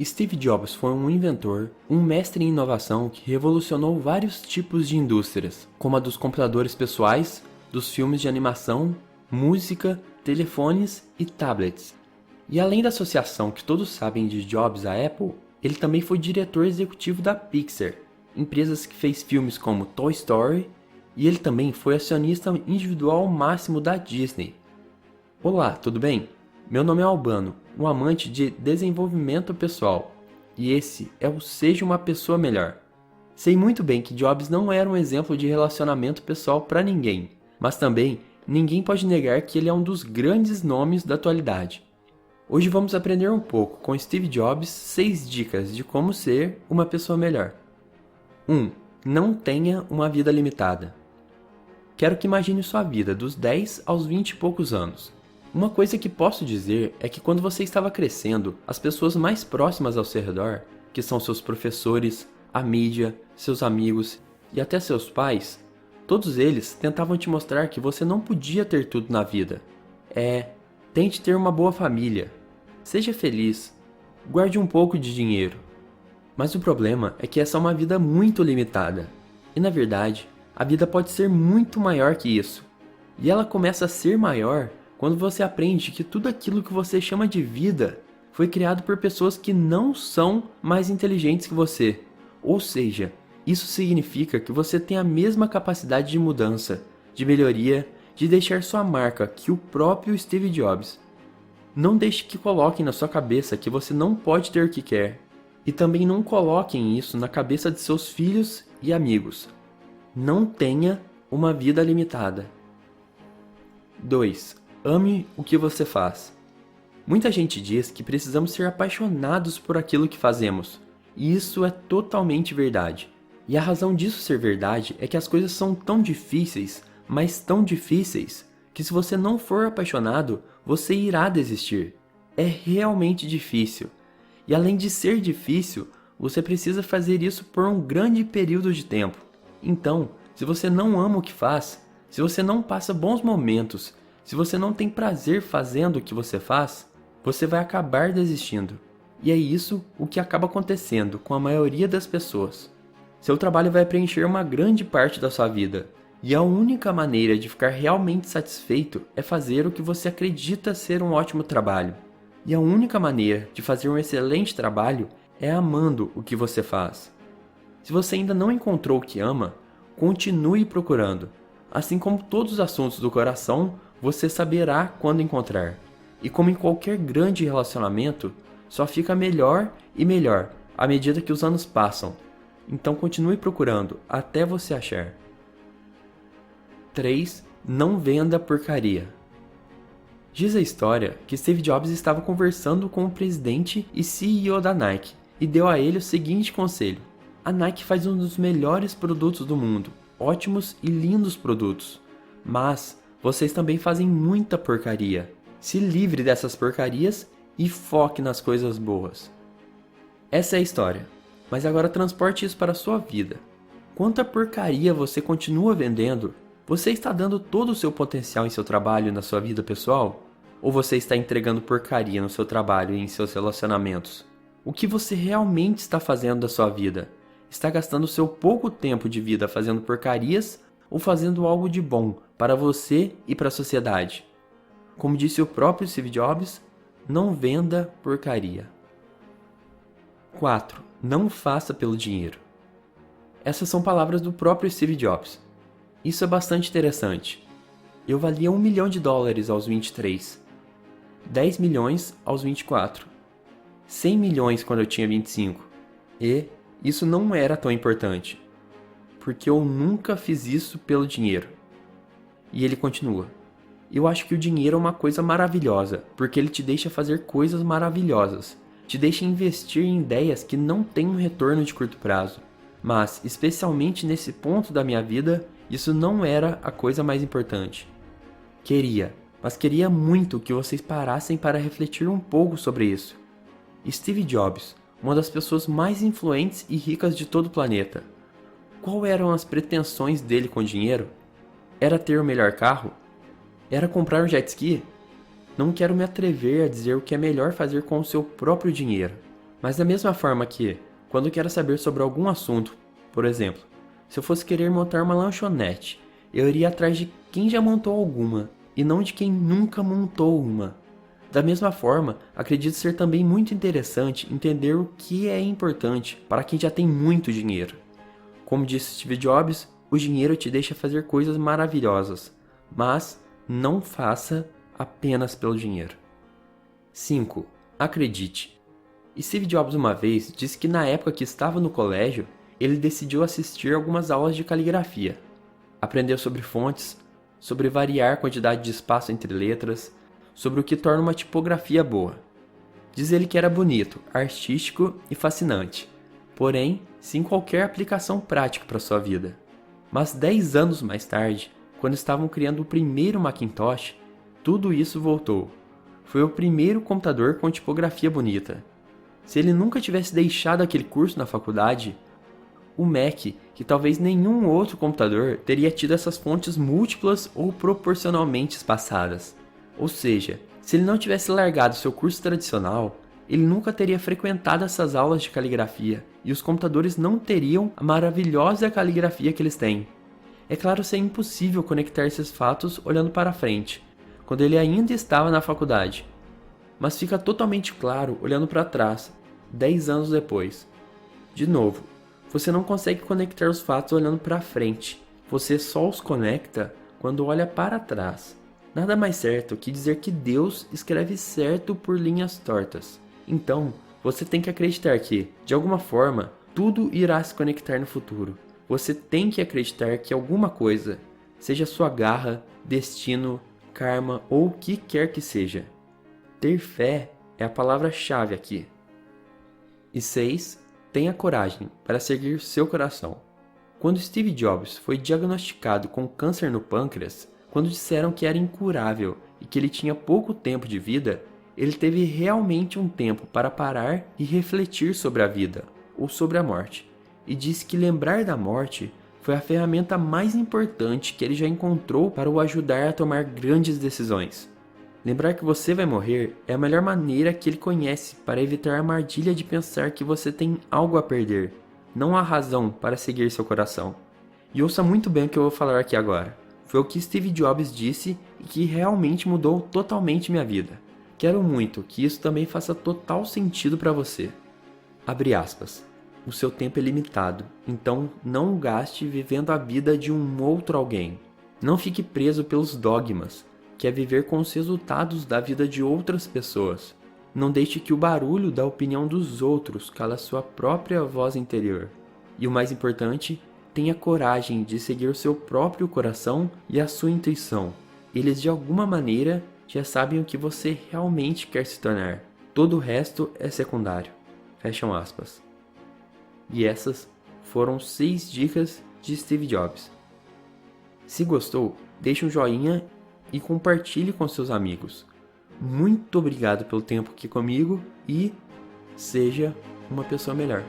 Steve Jobs foi um inventor, um mestre em inovação que revolucionou vários tipos de indústrias, como a dos computadores pessoais, dos filmes de animação, música, telefones e tablets. E além da associação que todos sabem de Jobs à Apple, ele também foi diretor executivo da Pixar, empresas que fez filmes como Toy Story, e ele também foi acionista individual máximo da Disney. Olá, tudo bem? Meu nome é Albano, um amante de desenvolvimento pessoal, e esse é o Seja uma Pessoa Melhor. Sei muito bem que Jobs não era um exemplo de relacionamento pessoal para ninguém, mas também ninguém pode negar que ele é um dos grandes nomes da atualidade. Hoje vamos aprender um pouco com Steve Jobs 6 dicas de como ser uma pessoa melhor. 1. Não tenha uma vida limitada. Quero que imagine sua vida dos 10 aos 20 e poucos anos. Uma coisa que posso dizer é que quando você estava crescendo, as pessoas mais próximas ao seu redor, que são seus professores, a mídia, seus amigos e até seus pais, todos eles tentavam te mostrar que você não podia ter tudo na vida. Tente ter uma boa família, seja feliz, guarde um pouco de dinheiro. Mas o problema é que essa é uma vida muito limitada. E na verdade, a vida pode ser muito maior que isso. E ela começa a ser maior quando você aprende que tudo aquilo que você chama de vida foi criado por pessoas que não são mais inteligentes que você. Ou seja, isso significa que você tem a mesma capacidade de mudança, de melhoria, de deixar sua marca que o próprio Steve Jobs. Não deixe que coloquem na sua cabeça que você não pode ter o que quer. E também não coloquem isso na cabeça de seus filhos e amigos. Não tenha uma vida limitada. 2. Ame o que você faz. Muita gente diz que precisamos ser apaixonados por aquilo que fazemos, e isso é totalmente verdade. E a razão disso ser verdade é que as coisas são tão difíceis, mas tão difíceis, que se você não for apaixonado, você irá desistir. É realmente difícil. E além de ser difícil, você precisa fazer isso por um grande período de tempo. Então, se você não ama o que faz, se você não passa bons momentos, se você não tem prazer fazendo o que você faz, você vai acabar desistindo. E é isso o que acaba acontecendo com a maioria das pessoas. Seu trabalho vai preencher uma grande parte da sua vida, e a única maneira de ficar realmente satisfeito é fazer o que você acredita ser um ótimo trabalho. E a única maneira de fazer um excelente trabalho é amando o que você faz. Se você ainda não encontrou o que ama, continue procurando. Assim como todos os assuntos do coração, você saberá quando encontrar. E como em qualquer grande relacionamento, só fica melhor e melhor à medida que os anos passam. Então continue procurando até você achar. 3. Não venda porcaria. Diz a história que Steve Jobs estava conversando com o presidente e CEO da Nike e deu a ele o seguinte conselho: a Nike faz um dos melhores produtos do mundo, ótimos e lindos produtos, mas vocês também fazem muita porcaria. Se livre dessas porcarias e foque nas coisas boas. Essa é a história, mas agora transporte isso para a sua vida. Quanta porcaria você continua vendendo? Você está dando todo o seu potencial em seu trabalho e na sua vida pessoal? Ou você está entregando porcaria no seu trabalho e em seus relacionamentos? O que você realmente está fazendo da sua vida? Está gastando seu pouco tempo de vida fazendo porcarias ou fazendo algo de bom para você e para a sociedade? Como disse o próprio Steve Jobs, não venda porcaria. 4. Não faça pelo dinheiro. Essas são palavras do próprio Steve Jobs. Isso é bastante interessante. Eu valia $1 milhão aos 23, 10 milhões aos 24, 100 milhões quando eu tinha 25. E isso não era tão importante, porque eu nunca fiz isso pelo dinheiro. E ele continua: eu acho que o dinheiro é uma coisa maravilhosa, porque ele te deixa fazer coisas maravilhosas, te deixa investir em ideias que não têm um retorno de curto prazo. Mas, especialmente nesse ponto da minha vida, isso não era a coisa mais importante. Mas queria muito que vocês parassem para refletir um pouco sobre isso. Steve Jobs, uma das pessoas mais influentes e ricas de todo o planeta. Qual eram as pretensões dele com dinheiro? Era ter o melhor carro? Era comprar um jet ski? Não quero me atrever a dizer o que é melhor fazer com o seu próprio dinheiro. Mas da mesma forma que, quando quero saber sobre algum assunto, por exemplo, se eu fosse querer montar uma lanchonete, eu iria atrás de quem já montou alguma, e não de quem nunca montou uma. Da mesma forma, acredito ser também muito interessante entender o que é importante para quem já tem muito dinheiro. Como disse Steve Jobs, o dinheiro te deixa fazer coisas maravilhosas, mas não faça apenas pelo dinheiro. 5. Acredite. Steve Jobs uma vez disse que na época que estava no colégio, ele decidiu assistir algumas aulas de caligrafia. Aprendeu sobre fontes, sobre variar a quantidade de espaço entre letras, sobre o que torna uma tipografia boa. Diz ele que era bonito, artístico e fascinante, porém sem qualquer aplicação prática para sua vida. Mas 10 anos mais tarde, quando estavam criando o primeiro Macintosh, tudo isso voltou. Foi o primeiro computador com tipografia bonita. Se ele nunca tivesse deixado aquele curso na faculdade, o Mac, que talvez nenhum outro computador, teria tido essas fontes múltiplas ou proporcionalmente espaçadas. Ou seja, se ele não tivesse largado seu curso tradicional, ele nunca teria frequentado essas aulas de caligrafia e os computadores não teriam a maravilhosa caligrafia que eles têm. É claro ser impossível conectar esses fatos olhando para frente, quando ele ainda estava na faculdade. Mas fica totalmente claro olhando para trás, 10 anos depois. De novo, você não consegue conectar os fatos olhando para frente, você só os conecta quando olha para trás. Nada mais certo que dizer que Deus escreve certo por linhas tortas. Então, você tem que acreditar que, de alguma forma, tudo irá se conectar no futuro. Você tem que acreditar que alguma coisa, seja sua garra, destino, karma ou o que quer que seja. Ter fé é a palavra-chave aqui. E 6. Tenha coragem para seguir seu coração. Quando Steve Jobs foi diagnosticado com câncer no pâncreas, quando disseram que era incurável e que ele tinha pouco tempo de vida, ele teve realmente um tempo para parar e refletir sobre a vida, ou sobre a morte, e disse que lembrar da morte foi a ferramenta mais importante que ele já encontrou para o ajudar a tomar grandes decisões. Lembrar que você vai morrer é a melhor maneira que ele conhece para evitar a armadilha de pensar que você tem algo a perder, não há razão para seguir seu coração. E ouça muito bem o que eu vou falar aqui agora. Foi o que Steve Jobs disse e que realmente mudou totalmente minha vida. Quero muito que isso também faça total sentido para você. Abre aspas. O seu tempo é limitado, então não o gaste vivendo a vida de um outro alguém. Não fique preso pelos dogmas, que é viver com os resultados da vida de outras pessoas. Não deixe que o barulho da opinião dos outros cale a sua própria voz interior. E o mais importante, tenha coragem de seguir o seu próprio coração e a sua intuição. Eles de alguma maneira já sabem o que você realmente quer se tornar. Todo o resto é secundário. Fecham aspas. E essas foram 6 dicas de Steve Jobs. Se gostou, deixe um joinha e compartilhe com seus amigos. Muito obrigado pelo tempo aqui comigo e seja uma pessoa melhor.